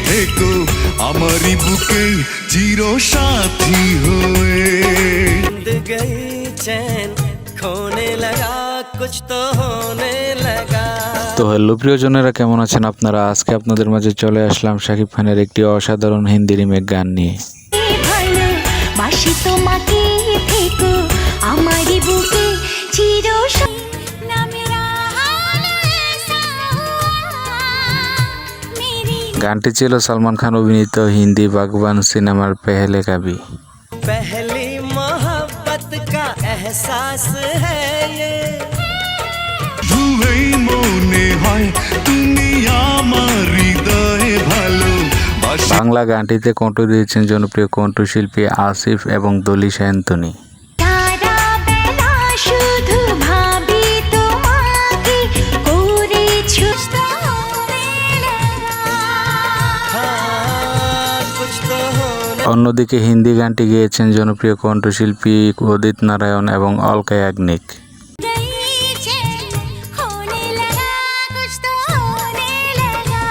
থেকো আমারই বুকে চির সাথী হয়ে। गई चैन खोने लगा कुछ तो होने लगा। তো হ্যালো প্রিয়জনেরা, কেমন আছেন আপনারা? আজকে আপনাদের মাঝে চলে আসলাম শাকিব খানের একটি অসাধারণ হিন্দি রিমেক গান নিয়ে। ভালোবাসি তোমাকে থেকো আমারই বুকে চির না মেরা হাল ऐसा हुआ मेरी। গানটি ছিল সালমান খান অভিনীত হিন্দি বাগবান সিনেমার পেহলে কাবি। पहली मोहब्बत का एहसास है ये। দুই মনে হয় তুমি আমার হৃদয়ে ভালো। বাংলা গানটিতে কণ্ঠ দিয়েছেন জনপ্রিয় কণ্ঠশিল্পী আসিফ এবং দলিশা অ্যান্থনি। সারা বেলা শুধু ভাবি তোমাকে করেছো হোনে লাগা। हाँ, कुछ तो होने অন্যদিকে হিন্দি গানটি গেয়েছেন জনপ্রিয় কণ্ঠশিল্পী উদিত নারায়ণ এবং অলকা ইয়াগনিক। गई चैन होने लगा कुछ तो होने लगा।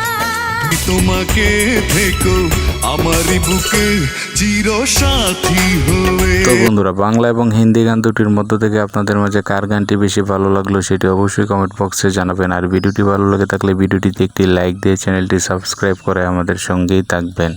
তোমাকে থেকো আমারই বুকে চির সাথী হয়ে। তো বন্ধুরা, বাংলা এবং হিন্দি গান দুটির মধ্য থেকে আপনাদের মাঝে কার গানটি বেশি ভালো লাগলো সেটি অবশ্যই কমেন্ট বক্সে জানাবেন। আর ভিডিওটি ভালো লেগে থাকলে ভিডিওটিতে একটি লাইক দিয়ে চ্যানেলটি সাবস্ক্রাইব করে আমাদের সঙ্গেই থাকবেন।